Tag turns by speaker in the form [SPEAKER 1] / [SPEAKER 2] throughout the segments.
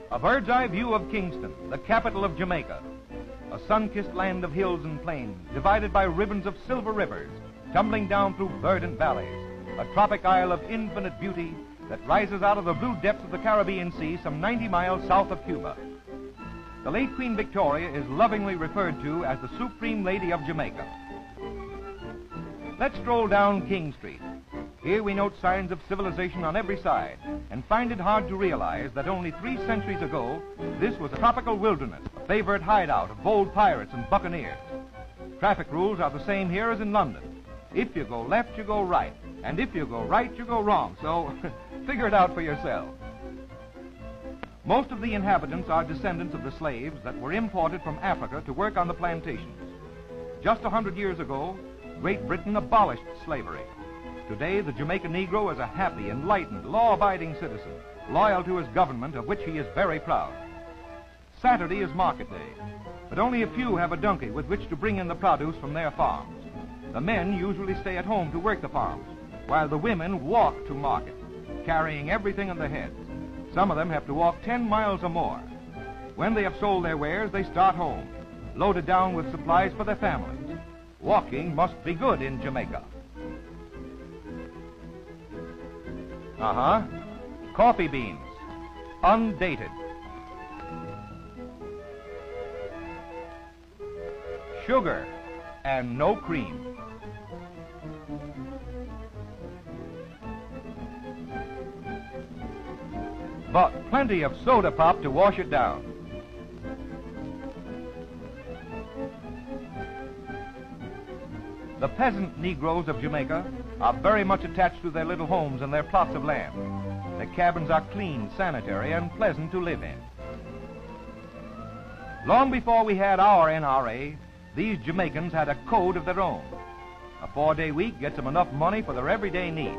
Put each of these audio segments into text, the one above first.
[SPEAKER 1] A bird's eye view of Kingston, the capital of Jamaica. A sun-kissed land of hills and plains, divided by ribbons of silver rivers, tumbling down through verdant valleys. A tropic isle of infinite beauty that rises out of the blue depths of the Caribbean Sea some 90 miles south of Cuba. The late Queen Victoria is lovingly referred to as the Supreme Lady of Jamaica. Let's stroll down King Street. Here we note signs of civilization on every side and find it hard to realize that only 3 centuries ago, this was a tropical wilderness, a favorite hideout of bold pirates and buccaneers. Traffic rules are the same here as in London. If you go left, you go right. And if you go right, you go wrong. So figure it out for yourself. Most of the inhabitants are descendants of the slaves that were imported from Africa to work on the plantations. Just 100 years ago, Great Britain abolished slavery. Today, the Jamaican Negro is a happy, enlightened, law-abiding citizen, loyal to his government, of which he is very proud. Saturday is market day, but only a few have a donkey with which to bring in the produce from their farms. The men usually stay at home to work the farms, while the women walk to market, carrying everything on their heads. Some of them have to walk 10 miles or more. When they have sold their wares, they start home, loaded down with supplies for their families. Walking must be good in Jamaica. Coffee beans, undated. Sugar and no cream. But plenty of soda pop to wash it down. The peasant Negroes of Jamaica are very much attached to their little homes and their plots of land. Their cabins are clean, sanitary, and pleasant to live in. Long before we had our NRA, these Jamaicans had a code of their own. A 4-day week gets them enough money for their everyday needs.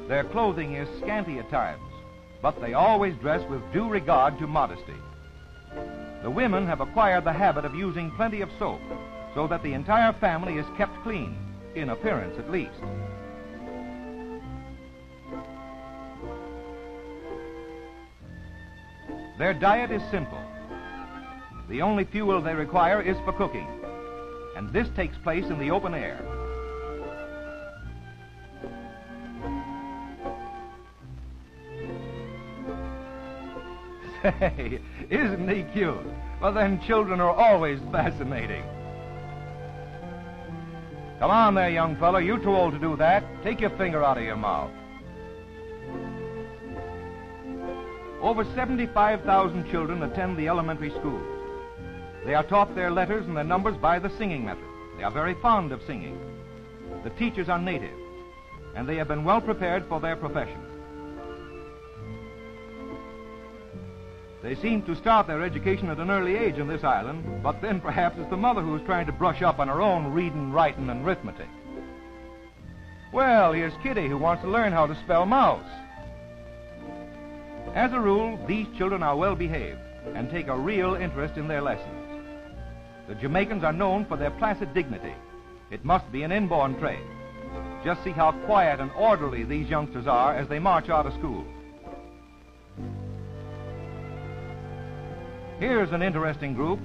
[SPEAKER 1] Their clothing is scanty at times, but they always dress with due regard to modesty. The women have acquired the habit of using plenty of soap, so that the entire family is kept clean, in appearance at least. Their diet is simple. The only fuel they require is for cooking, and this takes place in the open air. Say, isn't he cute? Well, then children are always fascinating. Come on there, young fella. You're too old to do that. Take your finger out of your mouth. Over 75,000 children attend the elementary schools. They are taught their letters and their numbers by the singing method. They are very fond of singing. The teachers are native, and they have been well prepared for their profession. They seem to start their education at an early age in this island, but then perhaps it's the mother who's trying to brush up on her own reading, writing, and arithmetic. Well, here's Kitty, who wants to learn how to spell mouse. As a rule, these children are well behaved and take a real interest in their lessons. The Jamaicans are known for their placid dignity. It must be an inborn trait. Just see how quiet and orderly these youngsters are as they march out of school. Here's an interesting group.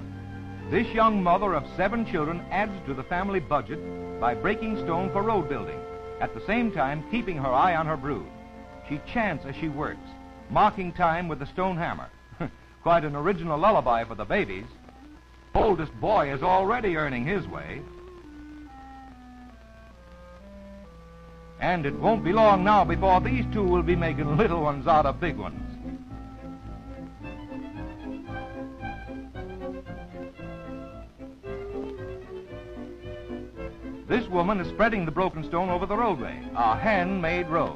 [SPEAKER 1] This young mother of 7 children adds to the family budget by breaking stone for road building, at the same time keeping her eye on her brood. She chants as she works, marking time with the stone hammer. Quite an original lullaby for the babies. Oldest boy is already earning his way. And it won't be long now before these two will be making little ones out of big ones. This woman is spreading the broken stone over the roadway, a handmade road.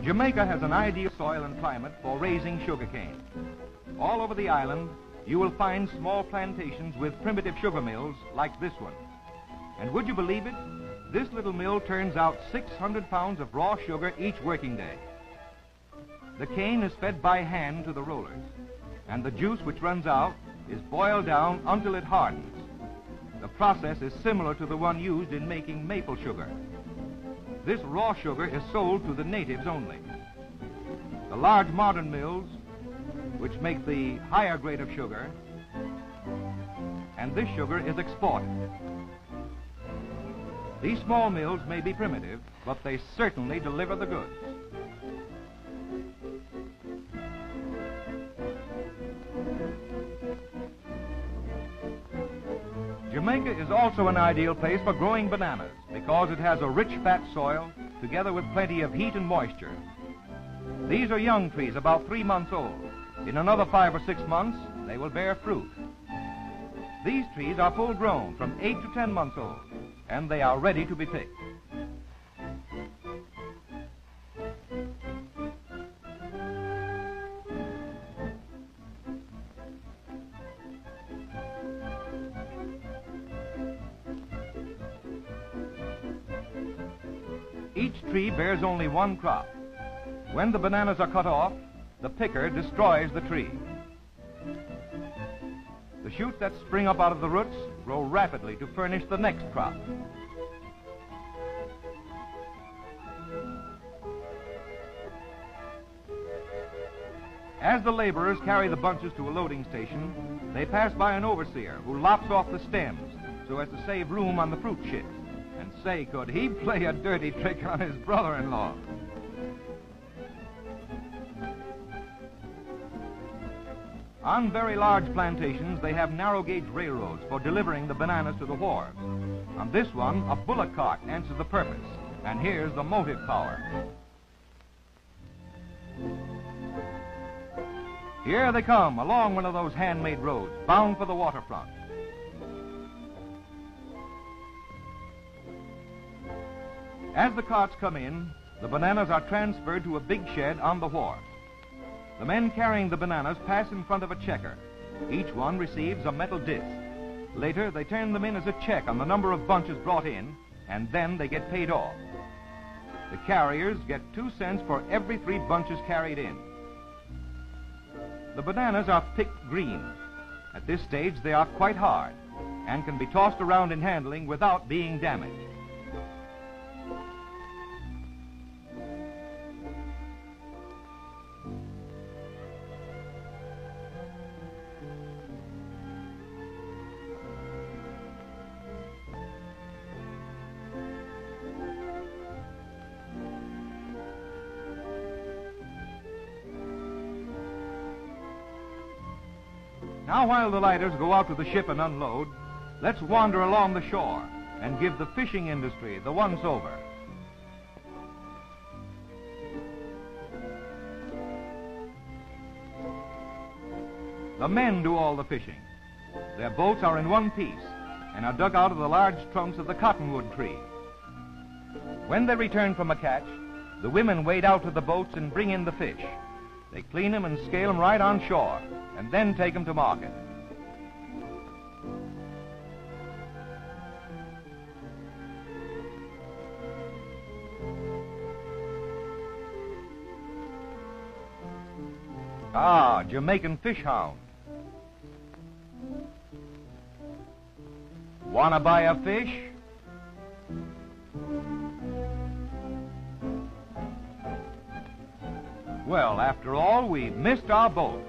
[SPEAKER 1] Jamaica has an ideal soil and climate for raising sugarcane. All over the island, you will find small plantations with primitive sugar mills like this one. And would you believe it? This little mill turns out 600 pounds of raw sugar each working day. The cane is fed by hand to the rollers, and the juice which runs out is boiled down until it hardens. The process is similar to the one used in making maple sugar. This raw sugar is sold to the natives only. The large modern mills, which make the higher grade of sugar, and this sugar is exported. These small mills may be primitive, but they certainly deliver the goods. Jamaica is also an ideal place for growing bananas because it has a rich fat soil together with plenty of heat and moisture. These are young trees about 3 months old. In another 5 or 6 months, they will bear fruit. These trees are full grown from 8 to 10 months old, and they are ready to be picked. Each tree bears only one crop. When the bananas are cut off, the picker destroys the tree. The shoots that spring up out of the roots grow rapidly to furnish the next crop. As the laborers carry the bunches to a loading station, they pass by an overseer who lops off the stems so as to save room on the fruit ships. And say, could he play a dirty trick on his brother-in-law? On very large plantations, they have narrow-gauge railroads for delivering the bananas to the wharves. On this one, a bullock cart answers the purpose. And here's the motive power. Here they come, along one of those handmade roads, bound for the waterfront. As the carts come in, the bananas are transferred to a big shed on the wharf. The men carrying the bananas pass in front of a checker. Each one receives a metal disc. Later, they turn them in as a check on the number of bunches brought in, and then they get paid off. The carriers get 2 cents for every 3 bunches carried in. The bananas are picked green. At this stage, they are quite hard and can be tossed around in handling without being damaged. Now, while the lighters go out to the ship and unload, let's wander along the shore and give the fishing industry the once-over. The men do all the fishing. Their boats are in one piece and are dug out of the large trunks of the cottonwood tree. When they return from a catch, the women wade out to the boats and bring in the fish. They clean them and scale them right on shore, and then take them to market. Ah, Jamaican fish hound. Wanna buy a fish? Well, after all, we missed our boat.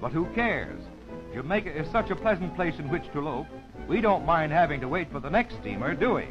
[SPEAKER 1] But who cares? Jamaica is such a pleasant place in which to loaf, we don't mind having to wait for the next steamer, do we?